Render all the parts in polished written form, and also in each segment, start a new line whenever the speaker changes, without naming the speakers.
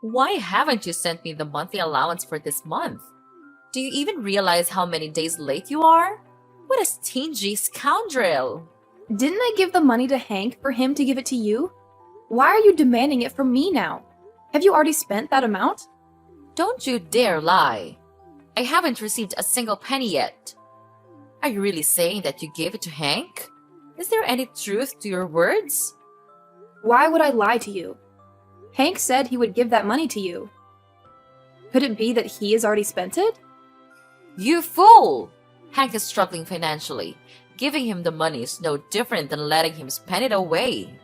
Why haven't you sent me the monthly allowance for this month? Do you even realize how many days late you are? What a stingy scoundrel!
Didn't I give the money to Hank for him to give it to you? Why are you demanding it from me now? Have you already spent that amount?
Don't you dare lie. I haven't received a single penny yet. Are you really saying that you gave it to Hank? Is there any truth to your words?
Why would I lie to you? Hank said he would give that money to you. Could it be that he has already spent it?
You fool! Hank is struggling financially. Giving him the money is no different than letting him spend it away.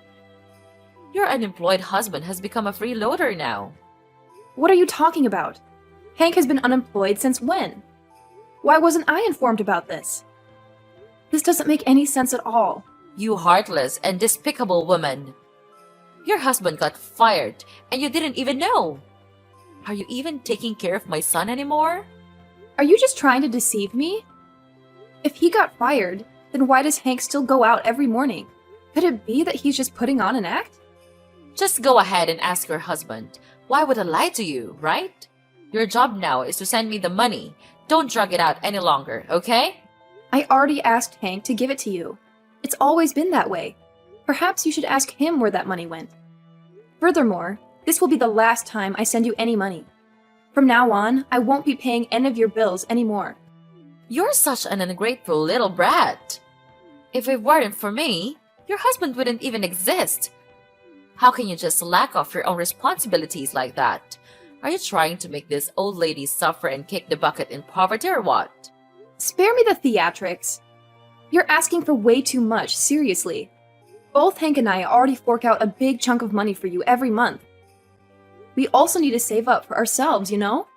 Your unemployed husband has become a freeloader now.
What are you talking about? Hank has been unemployed since when? Why wasn't I informed about this? This doesn't make any sense at all.
You heartless and despicable woman. Your husband got fired and you didn't even know. Are you even taking care of my son anymore?
Are you just trying to deceive me? If he got fired, then why does Hank still go out every morning? Could it be that he's just putting on an act?
Just go ahead and ask your husband. Why would I lie to you, right? Your job now is to send me the money. Don't drag it out any longer, okay?
I already asked Hank to give it to you. It's always been that way. Perhaps you should ask him where that money went. Furthermore, this will be the last time I send you any money. From now on, I won't be paying any of your bills anymore.
You're such an ungrateful little brat. If it weren't for me, your husband wouldn't even exist. How can you just lack off your own responsibilities like that? Are you trying to make this old lady suffer and kick the bucket in poverty or what?
Spare me the theatrics. You're asking for way too much, seriously. Both Hank and I already fork out a big chunk of money for you every month. We also need to save up for ourselves, you know?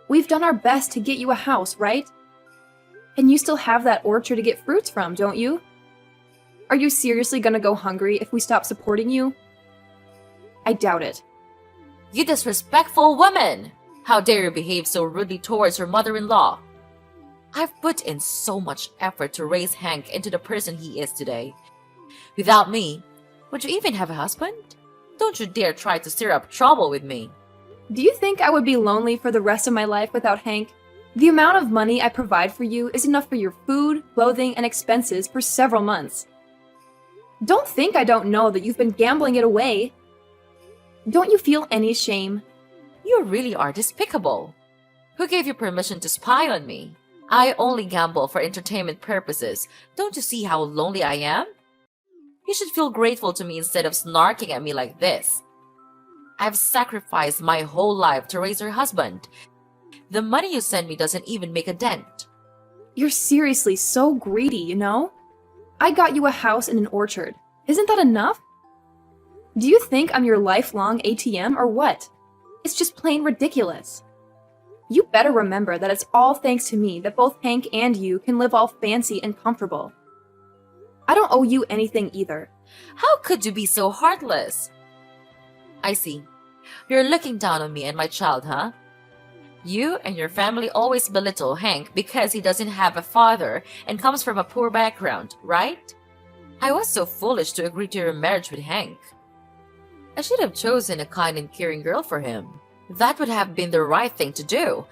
We've done our best to get you a house, right? And you still have that orchard to get fruits from, don't you? Are you seriously gonna go hungry if we stop supporting you? I doubt it.
You disrespectful woman! How dare you behave so rudely towards your mother-in-law? I've put in so much effort to raise Hank into the person he is today. Without me, would you even have a husband? Don't you dare try to stir up trouble with me.
Do you think I would be lonely for the rest of my life without Hank? The amount of money I provide for you is enough for your food, clothing, and expenses for several months. Don't think I don't know that you've been gambling it away. Don't you feel any shame?
You really are despicable. Who gave you permission to spy on me? I only gamble for entertainment purposes. Don't you see how lonely I am? You should feel grateful to me instead of snarking at me like this. I've sacrificed my whole life to raise your husband. The money you send me doesn't even make a dent.
You're seriously so greedy, you know? I got you a house and an orchard. Isn't that enough? Do you think I'm your lifelong ATM or what? It's just plain ridiculous. You better remember that it's all thanks to me that both Hank and you can live all fancy and comfortable. I don't owe you anything either.
How could you be so heartless? I see. You're looking down on me and my child, huh? You and your family always belittle Hank because he doesn't have a father and comes from a poor background, right? I was so foolish to agree to your marriage with Hank. I should have chosen a kind and caring girl for him. That would have been the right thing to do.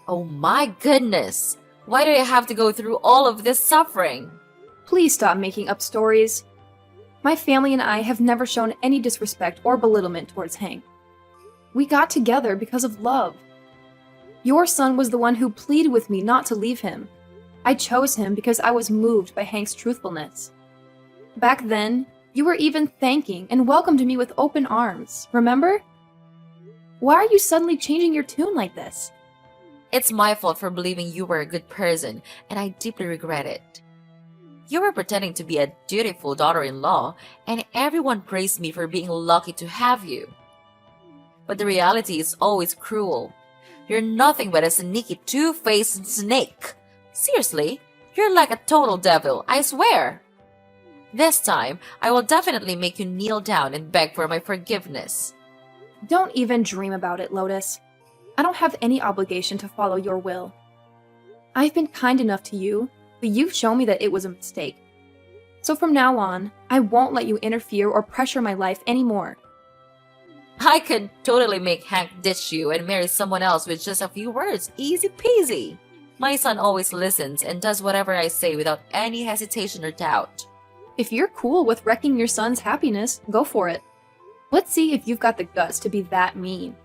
Oh my goodness! Why do I have to go through all of this suffering?
Please stop making up stories. My family and I have never shown any disrespect or belittlement towards Hank. We got together because of love. Your son was the one who pleaded with me not to leave him. I chose him because I was moved by Hank's truthfulness. Back then, you were even thanking and welcomed me with open arms, remember? Why are you suddenly changing your tune like this?
It's my fault for believing you were a good person, and I deeply regret it. You were pretending to be a dutiful daughter-in-law, and everyone praised me for being lucky to have you. But the reality is always cruel. You're nothing but a sneaky, two-faced snake. Seriously, you're like a total devil, I swear. This time, I will definitely make you kneel down and beg for my forgiveness.
Don't even dream about it, Lotus. I don't have any obligation to follow your will. I've been kind enough to you, but you've shown me that it was a mistake. So from now on, I won't let you interfere or pressure my life anymore.
I I could totally make Hank ditch you and marry someone else with just a few words. Easy peasy. My son always listens and does whatever I say without any hesitation or doubt.
If you're cool with wrecking your son's happiness, go for it. Let's see if you've got the guts to be that mean.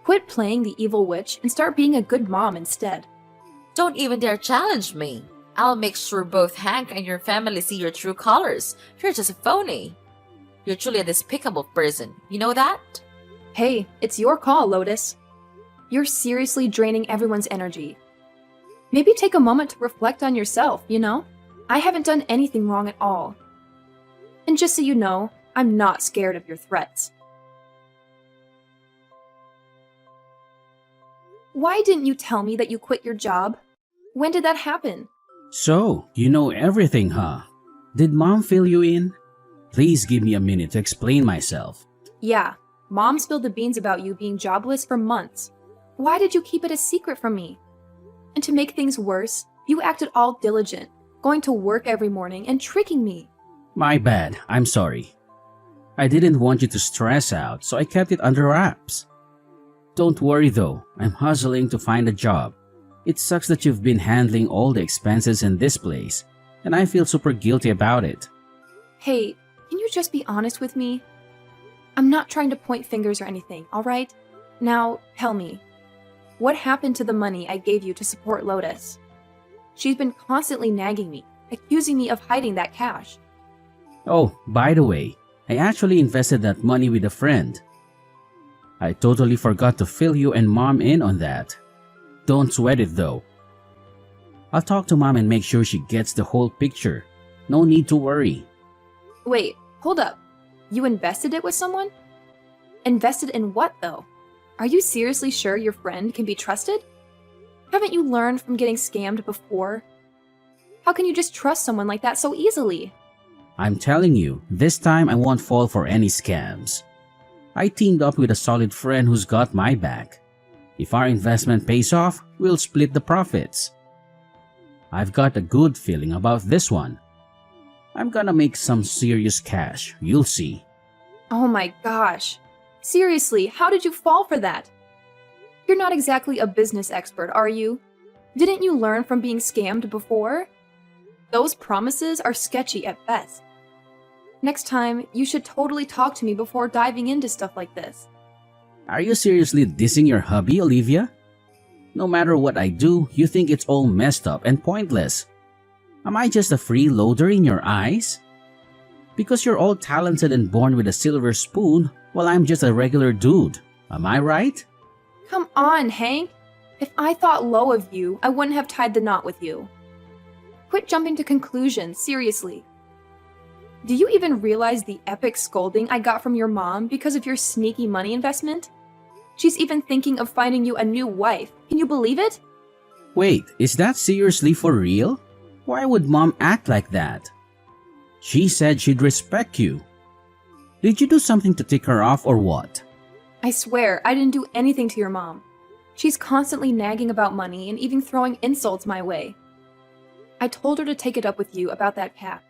Quit playing the evil witch and start being a good mom instead.
Don't even dare challenge me. I'll make sure both Hank and your family see your true colors. You're just a phony. You're truly a despicable person. You know that?
Hey, it's your call, Lotus. You're seriously draining everyone's energy. Maybe take a moment to reflect on yourself, you know? I haven't done anything wrong at all. And just so you know, I'm not scared of your threats. Why didn't you tell me that you quit your job? When did that happen?
So, you know everything, huh? Did Mom fill you in? Please give me a minute to explain myself.
Yeah, Mom spilled the beans about you being jobless for months. Why did you keep it a secret from me? And to make things worse, you acted all diligent, going to work every morning and tricking me.
My bad, I'm sorry. I didn't want you to stress out, so I kept it under wraps. Don't worry though, I'm hustling to find a job. It sucks that you've been handling all the expenses in this place, and I feel super guilty about it.
Hey, can you just be honest with me? I'm not trying to point fingers or anything, alright? Now, tell me, what happened to the money I gave you to support Lotus? She's been constantly nagging me, accusing me of hiding that cash.
Oh, by the way, I actually invested that money with a friend. I totally forgot to fill you and Mom in on that. Don't sweat it though. I'll talk to Mom and make sure she gets the whole picture. No need to worry.
Wait, hold up. You invested it with someone? Invested in what though? Are you seriously sure your friend can be trusted? Haven't you learned from getting scammed before? How can you just trust someone like that so easily?
I'm telling you, this time I won't fall for any scams. I teamed up with a solid friend who's got my back. If our investment pays off, we'll split the profits. I've got a good feeling about this one. I'm gonna make some serious cash, you'll see.
Oh my gosh. Seriously, how did you fall for that? You're not exactly a business expert, are you? Didn't you learn from being scammed before? Those promises are sketchy at best. Next time, you should totally talk to me before diving into stuff like this.
Are you seriously dissing your hubby, Olivia? No matter what I do, you think it's all messed up and pointless. Am I just a freeloader in your eyes? Because you're all talented and born with a silver spoon, while I'm just a regular dude. Am I right?
Come on, Hank. If I thought low of you, I wouldn't have tied the knot with you. Quit jumping to conclusions, seriously. Do you even realize the epic scolding I got from your mom because of your sneaky money investment? She's even thinking of finding you a new wife. Can you believe it?
Wait, is that seriously for real? Why would Mom act like that? She said she'd respect you. Did you do something to tick her off or what?
I swear, I didn't do anything to your mom. She's constantly nagging about money and even throwing insults my way. I told her to take it up with you about that cat,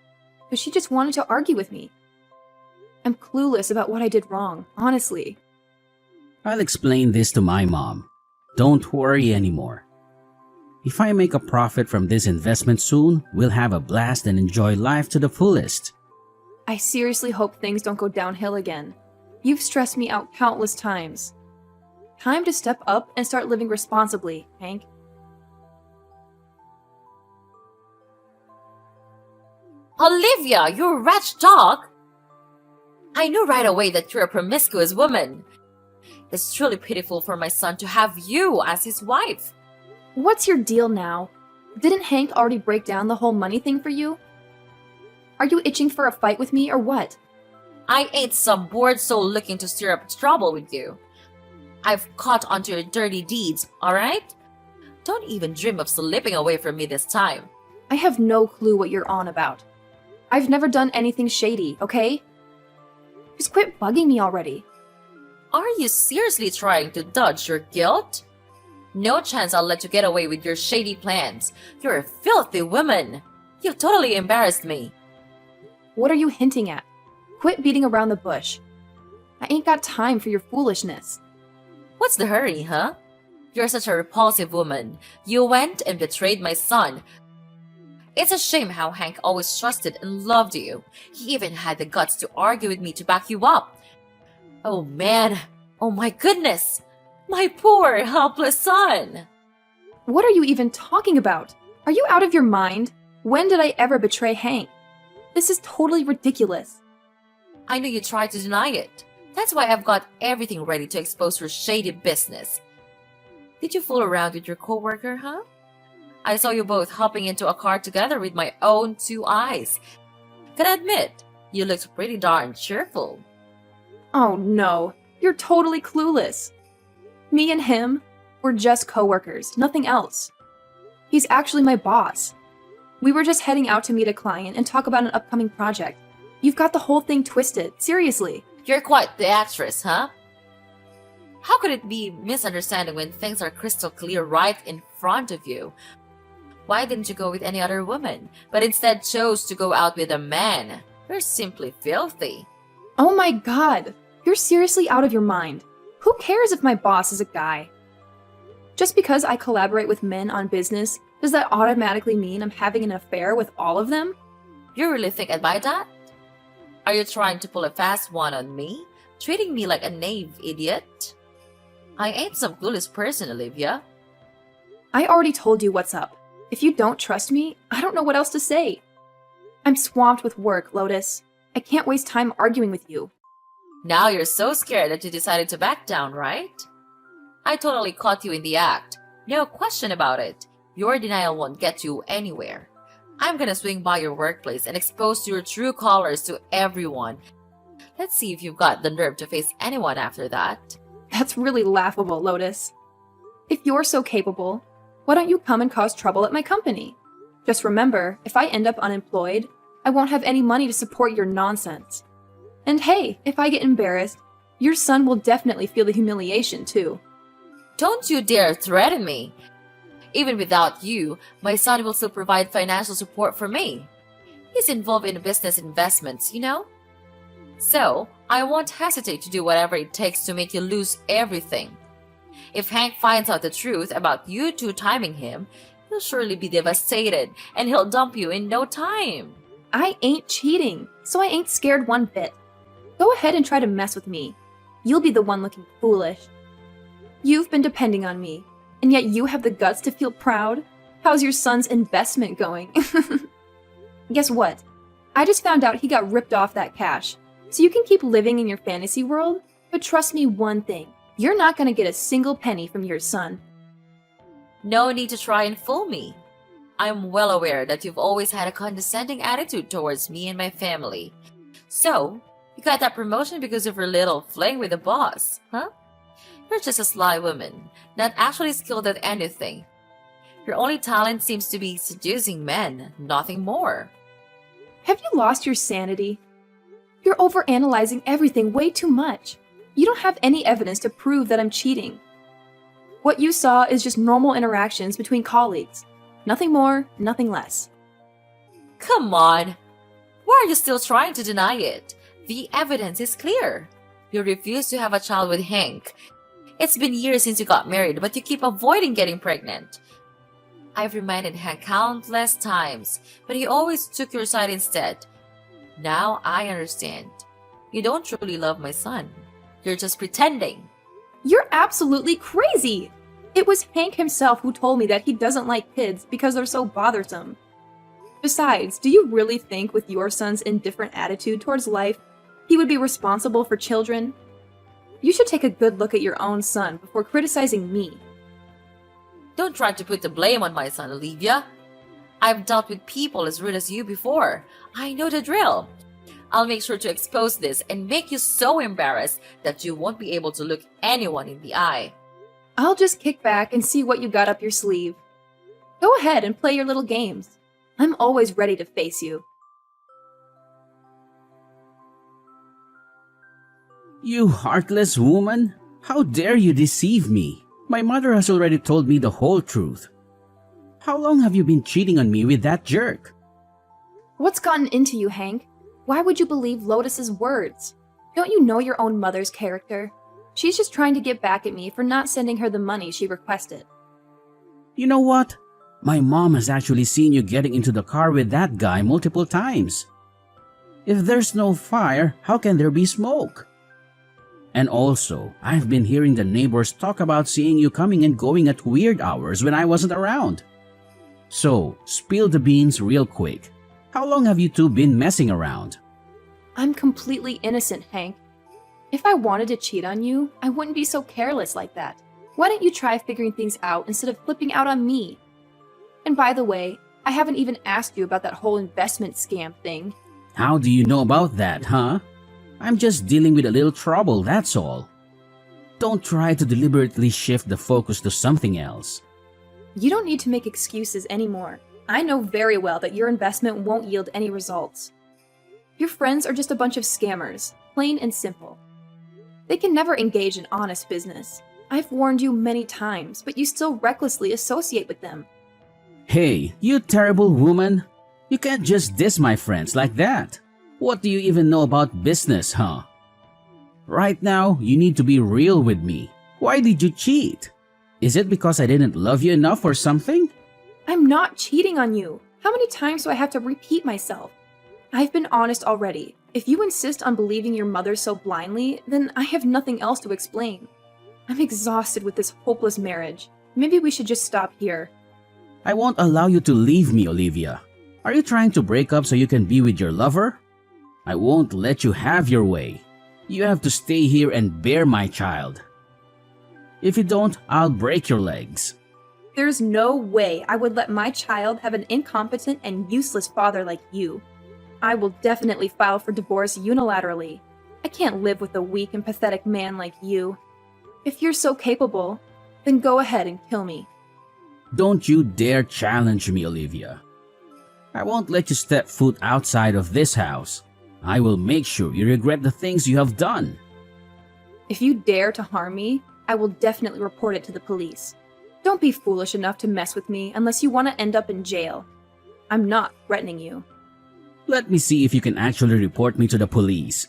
but she just wanted to argue with me. I'm clueless about what I did wrong, honestly.
I'll explain this to my mom. Don't worry anymore. If I make a profit from this investment soon, we'll have a blast and enjoy life to the fullest.
I seriously hope things don't go downhill again. You've stressed me out countless times. Time to step up and start living responsibly, Hank.
Olivia, you wretched dog! I knew right away that you're a promiscuous woman. It's truly pitiful for my son to have you as his wife.
What's your deal now? Didn't Hank already break down the whole money thing for you? Are you itching for a fight with me or what?
I ain't some bored soul looking to stir up trouble with you. I've caught onto your dirty deeds, alright? Don't even dream of slipping away from me this time.
I have no clue what you're on about. I've never done anything shady, okay? Just quit bugging me already.
Are you seriously trying to dodge your guilt? No chance I'll let you get away with your shady plans. You're a filthy woman. You've totally embarrassed me.
What are you hinting at? Quit beating around the bush. I ain't got time for your foolishness.
What's the hurry, huh? You're such a repulsive woman. You went and betrayed my son. It's a shame how Hank always trusted and loved you. He even had the guts to argue with me to back you up. Oh man, oh my goodness! My poor, helpless son!
What are you even talking about? Are you out of your mind? When did I ever betray Hank? This is totally ridiculous.
I know you tried to deny it. That's why I've got everything ready to expose your shady business. Did you fool around with your coworker, huh? I saw you both hopping into a car together with my own two eyes. Gotta admit, you looked pretty darn cheerful.
Oh no, you're totally clueless. Me and him, we're just coworkers, nothing else. He's actually my boss. We were just heading out to meet a client and talk about an upcoming project. You've got the whole thing twisted, seriously.
You're quite the actress, huh? How could it be misunderstanding when things are crystal clear right in front of you? Why didn't you go with any other woman, but instead chose to go out with a man? You're simply filthy.
Oh my god, you're seriously out of your mind. Who cares if my boss is a guy? Just because I collaborate with men on business, does that automatically mean I'm having an affair with all of them?
You really think I'd buy that? Are you trying to pull a fast one on me? Treating me like a naive idiot? I ain't some clueless person, Olivia.
I already told you what's up. If you don't trust me, I don't know what else to say. I'm swamped with work, Lotus. I can't waste time arguing with you.
Now you're so scared that you decided to back down, right? I totally caught you in the act. No question about it. Your denial won't get you anywhere. I'm gonna swing by your workplace and expose your true colors to everyone. Let's see if you've got the nerve to face anyone after that.
That's really laughable, Lotus. If you're so capable, why don't you come and cause trouble at my company? Just remember, if I end up unemployed, I won't have any money to support your nonsense. And hey, if I get embarrassed, your son will definitely feel the humiliation too.
Don't you dare threaten me. Even without you, my son will still provide financial support for me. He's involved in business investments, you know? So, I won't hesitate to do whatever it takes to make you lose everything. If Hank finds out the truth about you two timing him, he'll surely be devastated and he'll dump you in no time.
I ain't cheating, so I ain't scared one bit. Go ahead and try to mess with me. You'll be the one looking foolish. You've been depending on me, and yet you have the guts to feel proud? How's your son's investment going? Guess what? I just found out he got ripped off that cash. So you can keep living in your fantasy world, but trust me one thing. You're not gonna get a single penny from your son.
No need to try and fool me. I'm well aware that you've always had a condescending attitude towards me and my family. So, you got that promotion because of your little fling with the boss, huh? You're just a sly woman, not actually skilled at anything. Your only talent seems to be seducing men, nothing more.
Have you lost your sanity? You're overanalyzing everything way too much. You don't have any evidence to prove that I'm cheating. What you saw is just normal interactions between colleagues. Nothing more, nothing less.
Come on! Why are you still trying to deny it? The evidence is clear. You refuse to have a child with Hank. It's been years since you got married, but you keep avoiding getting pregnant. I've reminded Hank countless times, but he always took your side instead. Now I understand. You don't truly love my son. You're just pretending.
You're absolutely crazy! It was Hank himself who told me that he doesn't like kids because they're so bothersome. Besides, do you really think with your son's indifferent attitude towards life, he would be responsible for children? You should take a good look at your own son before criticizing me.
Don't try to put the blame on my son, Olivia. I've dealt with people as rude as you before. I know the drill. I'll make sure to expose this and make you so embarrassed that you won't be able to look anyone in the eye.
I'll just kick back and see what you got up your sleeve. Go ahead and play your little games. I'm always ready to face you.
You heartless woman! How dare you deceive me? My mother has already told me the whole truth. How long have you been cheating on me with that jerk?
What's gotten into you, Hank? Why would you believe Lotus's words? Don't you know your own mother's character? She's just trying to get back at me for not sending her the money she requested.
You know what? My mom has actually seen you getting into the car with that guy multiple times. If there's no fire, how can there be smoke? And also, I've been hearing the neighbors talk about seeing you coming and going at weird hours when I wasn't around. So, spill the beans real quick. How long have you two been messing around?
I'm completely innocent, Hank. If I wanted to cheat on you, I wouldn't be so careless like that. Why don't you try figuring things out instead of flipping out on me? And by the way, I haven't even asked you about that whole investment scam thing.
How do you know about that, huh? I'm just dealing with a little trouble, that's all. Don't try to deliberately shift the focus to something else.
You don't need to make excuses anymore. I know very well that your investment won't yield any results. Your friends are just a bunch of scammers, plain and simple. They can never engage in honest business. I've warned you many times, but you still recklessly associate with them.
Hey, you terrible woman! You can't just diss my friends like that. What do you even know about business, huh? Right now, you need to be real with me. Why did you cheat? Is it because I didn't love you enough or something?
I'm not cheating on you. How many times do I have to repeat myself? I've been honest already. If you insist on believing your mother so blindly, then I have nothing else to explain. I'm exhausted with this hopeless marriage. Maybe we should just stop here.
I won't allow you to leave me, Olivia. Are you trying to break up so you can be with your lover? I won't let you have your way. You have to stay here and bear my child. If you don't, I'll break your legs.
There's no way I would let my child have an incompetent and useless father like you. I will definitely file for divorce unilaterally. I can't live with a weak and pathetic man like you. If you're so capable, then go ahead and kill me.
Don't you dare challenge me, Olivia. I won't let you step foot outside of this house. I will make sure you regret the things you have done.
If you dare to harm me, I will definitely report it to the police. Don't be foolish enough to mess with me unless you want to end up in jail. I'm not threatening you.
Let me see if you can actually report me to the police.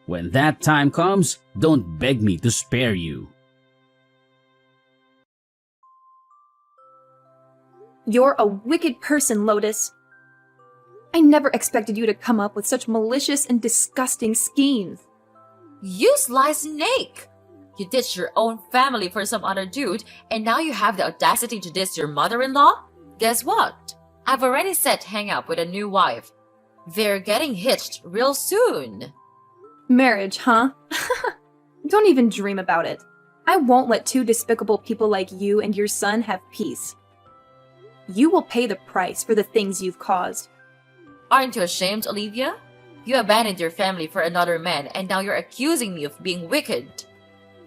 When that time comes, don't beg me to spare you.
You're a wicked person, Lotus. I never expected you to come up with such malicious and disgusting schemes.
You sly snake! You ditched your own family for some other dude, and now you have the audacity to diss your mother-in-law? Guess what? I've already set Hang up with a new wife. They're getting hitched real soon.
Marriage, huh? Don't even dream about it. I won't let two despicable people like you and your son have peace. You will pay the price for the things you've caused.
Aren't you ashamed, Olivia? You abandoned your family for another man, and now you're accusing me of being wicked.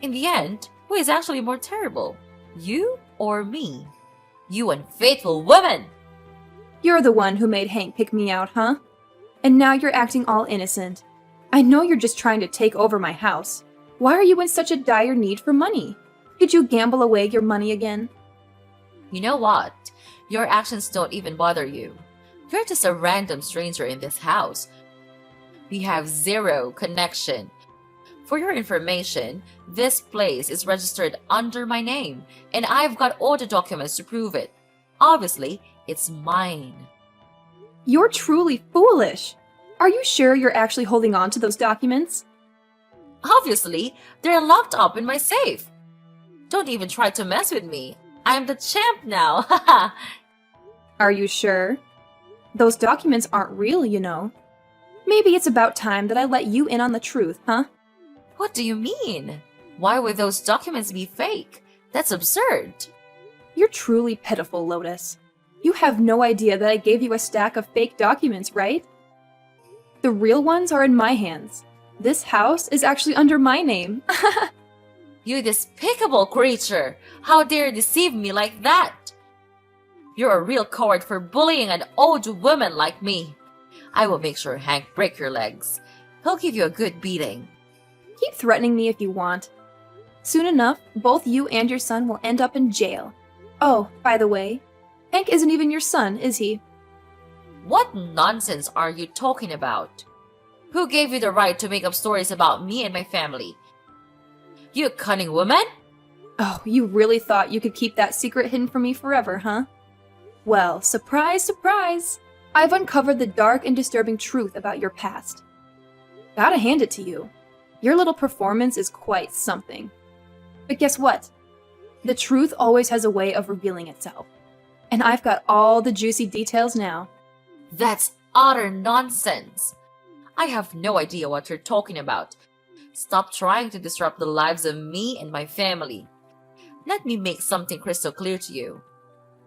In the end, who is actually more terrible? You or me? You unfaithful woman!
You're the one who made Hank pick me out, huh? And now you're acting all innocent. I know you're just trying to take over my house. Why are you in such a dire need for money? Did you gamble away your money again?
You know what? Your actions don't even bother you. You're just a random stranger in this house. We have zero connection. For your information, this place is registered under my name, and I've got all the documents to prove it. Obviously, it's mine.
You're truly foolish. Are you sure you're actually holding on to those documents?
Obviously, they're locked up in my safe. Don't even try to mess with me. I'm the champ now, haha.
Are you sure? Those documents aren't real, you know. Maybe it's about time that I let you in on the truth, huh?
What do you mean? Why would those documents be fake? That's absurd.
You're truly pitiful, Lotus. You have no idea that I gave you a stack of fake documents, right? The real ones are in my hands. This house is actually under my name.
You despicable creature! How dare you deceive me like that? You're a real coward for bullying an old woman like me. I will make sure Hank break your legs. He'll give you a good beating.
Keep threatening me if you want. Soon enough, both you and your son will end up in jail. Oh, by the way, Hank isn't even your son, is he?
What nonsense are you talking about? Who gave you the right to make up stories about me and my family? You cunning woman?
Oh, you really thought you could keep that secret hidden from me forever, huh? Well, surprise, surprise! I've uncovered the dark and disturbing truth about your past. Gotta hand it to you. Your little performance is quite something. But guess what? The truth always has a way of revealing itself. And I've got all the juicy details now.
That's utter nonsense. I have no idea what you're talking about. Stop trying to disrupt the lives of me and my family. Let me make something crystal clear to you.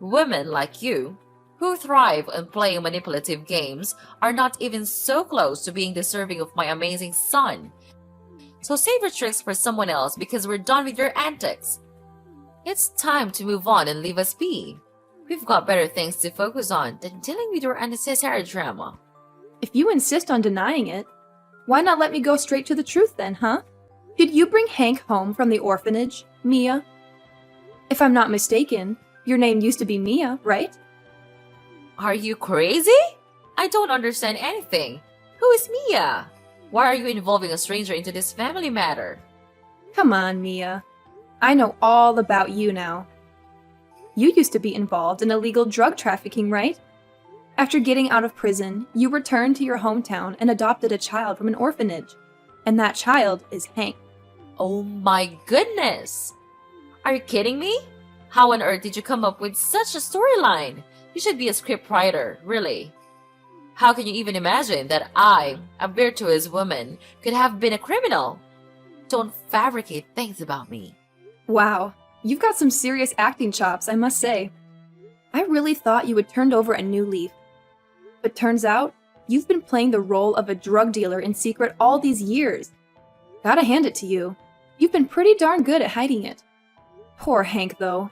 Women like you, who thrive on playing manipulative games, are not even so close to being deserving of my amazing son. So save your tricks for someone else because we're done with your antics. It's time to move on and leave us be. We've got better things to focus on than dealing with your unnecessary drama.
If you insist on denying it, why not let me go straight to the truth then, huh? Did you bring Hank home from the orphanage, Mia? If I'm not mistaken, your name used to be Mia, right?
Are you crazy? I don't understand anything. Who is Mia? Why are you involving a stranger into this family matter?
Come on, Mia. I know all about you now. You used to be involved in illegal drug trafficking, right? After getting out of prison, you returned to your hometown and adopted a child from an orphanage. And that child is Hank.
Oh my goodness! Are you kidding me? How on earth did you come up with such a storyline? You should be a scriptwriter, really. How can you even imagine that I, a virtuous woman, could have been a criminal? Don't fabricate things about me.
Wow, you've got some serious acting chops, I must say. I really thought you had turned over a new leaf. But turns out, you've been playing the role of a drug dealer in secret all these years. Gotta hand it to you. You've been pretty darn good at hiding it. Poor Hank, though.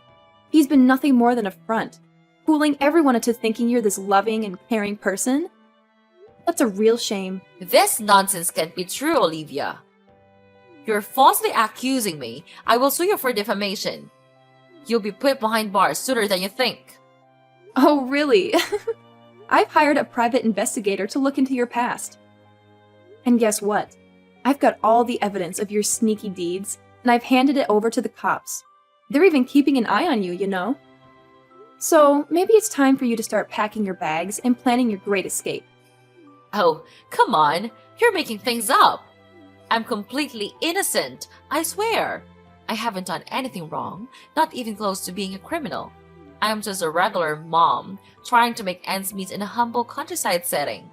He's been nothing more than a front, fooling everyone into thinking you're this loving and caring person. That's a real shame.
This nonsense can't be true, Olivia. You're falsely accusing me. I will sue you for defamation. You'll be put behind bars sooner than you think.
Oh, really? I've hired a private investigator to look into your past. And guess what? I've got all the evidence of your sneaky deeds, and I've handed it over to the cops. They're even keeping an eye on you, you know? So maybe it's time for you to start packing your bags and planning your great escape.
Oh, come on. You're making things up. I'm completely innocent, I swear. I haven't done anything wrong, not even close to being a criminal. I'm just a regular mom, trying to make ends meet in a humble countryside setting.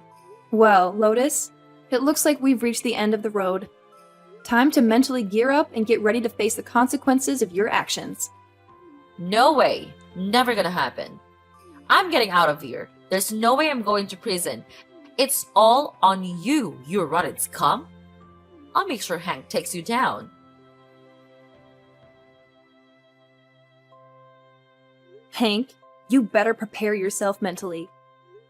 Well, Lotus, it looks like we've reached the end of the road. Time to mentally gear up and get ready to face the consequences of your actions.
No way. Never gonna happen. I'm getting out of here. There's no way I'm going to prison. It's all on you, you rotten scum. I'll make sure Hank takes you down.
Hank, you better prepare yourself mentally.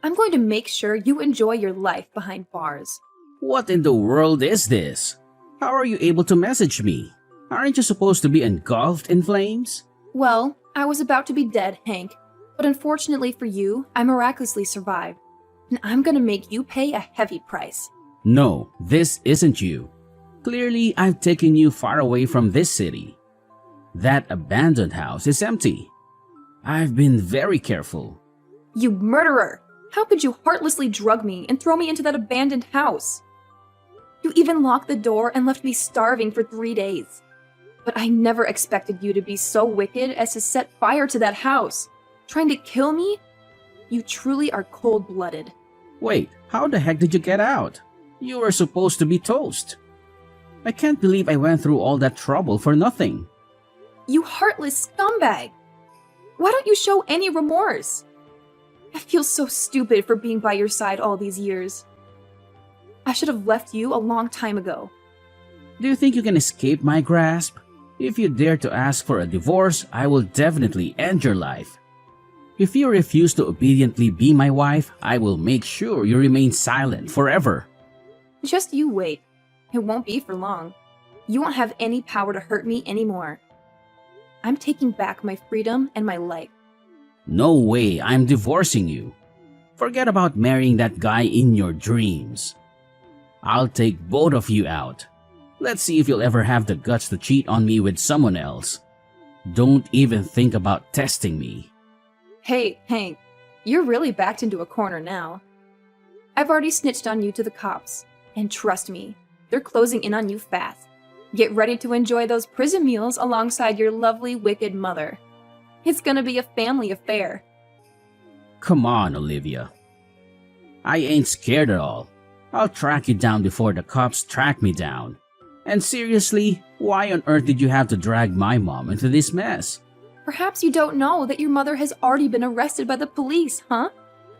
I'm going to make sure you enjoy your life behind bars.
What in the world is this? How are you able to message me? Aren't you supposed to be engulfed in flames?
Well, I was about to be dead, Hank, but unfortunately for you, I miraculously survived. And I'm gonna make you pay a heavy price.
No, this isn't you. Clearly, I've taken you far away from this city. That abandoned house is empty. I've been very careful.
You murderer! How could you heartlessly drug me and throw me into that abandoned house? You even locked the door and left me starving for 3 days. But I never expected you to be so wicked as to set fire to that house. Trying to kill me? You truly are cold-blooded.
Wait, how the heck did you get out? You were supposed to be toast. I can't believe I went through all that trouble for nothing.
You heartless scumbag! Why don't you show any remorse? I feel so stupid for being by your side all these years. I should have left you a long time ago.
Do you think you can escape my grasp? If you dare to ask for a divorce, I will definitely end your life. If you refuse to obediently be my wife, I will make sure you remain silent forever.
Just you wait. It won't be for long. You won't have any power to hurt me anymore. I'm taking back my freedom and my life.
No way, I'm divorcing you. Forget about marrying that guy in your dreams. I'll take both of you out. Let's see if you'll ever have the guts to cheat on me with someone else. Don't even think about testing me.
Hey, Hank, you're really backed into a corner now. I've already snitched on you to the cops, and trust me, they're closing in on you fast. Get ready to enjoy those prison meals alongside your lovely, wicked mother. It's gonna be a family affair.
Come on, Olivia. I ain't scared at all. I'll track you down before the cops track me down. And seriously, why on earth did you have to drag my mom into this mess?
Perhaps you don't know that your mother has already been arrested by the police, huh?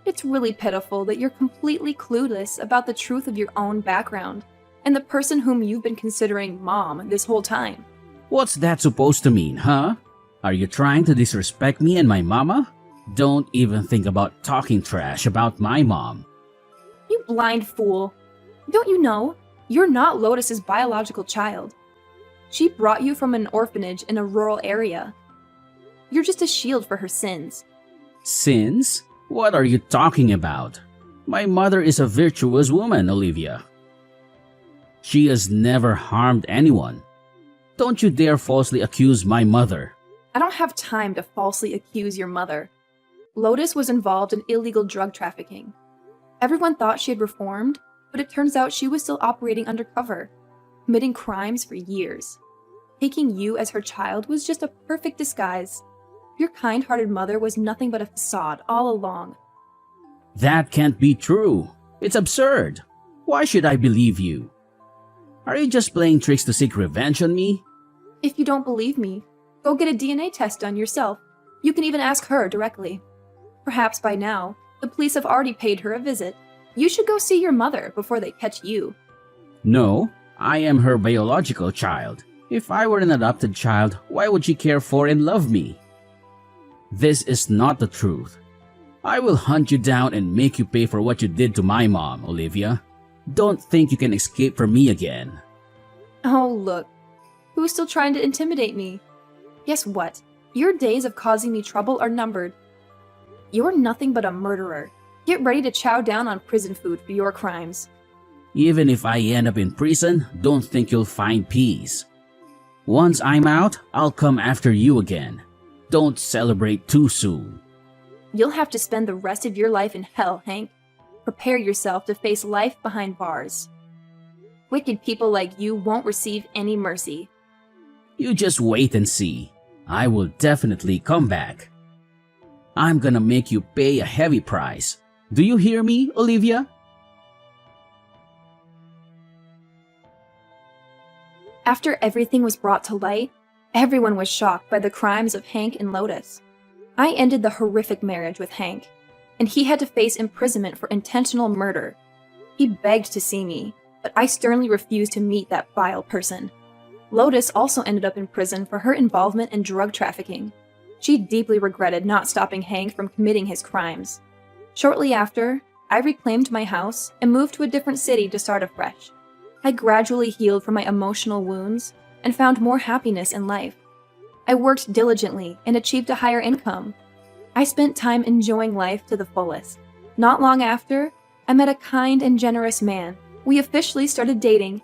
It's really pitiful that you're completely clueless about the truth of your own background and the person whom you've been considering mom this whole time.
What's that supposed to mean, huh? Are you trying to disrespect me and my mama? Don't even think about talking trash about my mom.
You blind fool. Don't you know? You're not Lotus's biological child. She brought you from an orphanage in a rural area. You're just a shield for her sins.
Sins? What are you talking about? My mother is a virtuous woman, Olivia. She has never harmed anyone. Don't you dare falsely accuse my mother.
I don't have time to falsely accuse your mother. Lotus was involved in illegal drug trafficking. Everyone thought she had reformed, but it turns out she was still operating undercover, committing crimes for years. Taking you as her child was just a perfect disguise. Your kind-hearted mother was nothing but a facade all along.
That can't be true. It's absurd. Why should I believe you? Are you just playing tricks to seek revenge on me?
If you don't believe me, go get a DNA test done yourself. You can even ask her directly. Perhaps by now, the police have already paid her a visit. You should go see your mother before they catch you.
No, I am her biological child. If I were an adopted child, why would she care for and love me? This is not the truth. I will hunt you down and make you pay for what you did to my mom, Olivia. Don't think you can escape from me again.
Oh, look. Who's still trying to intimidate me? Guess what? Your days of causing me trouble are numbered. You're nothing but a murderer. Get ready to chow down on prison food for your crimes.
Even if I end up in prison, don't think you'll find peace. Once I'm out, I'll come after you again. Don't celebrate too soon.
You'll have to spend the rest of your life in hell, Hank. Prepare yourself to face life behind bars. Wicked people like you won't receive any mercy.
You just wait and see. I will definitely come back. I'm gonna make you pay a heavy price. Do you hear me, Olivia?
After everything was brought to light, everyone was shocked by the crimes of Hank and Lotus. I ended the horrific marriage with Hank, and he had to face imprisonment for intentional murder. He begged to see me, but I sternly refused to meet that vile person. Lotus also ended up in prison for her involvement in drug trafficking. She deeply regretted not stopping Hank from committing his crimes. Shortly after, I reclaimed my house and moved to a different city to start afresh. I gradually healed from my emotional wounds and found more happiness in life. I worked diligently and achieved a higher income. I spent time enjoying life to the fullest. Not long after, I met a kind and generous man. We officially started dating,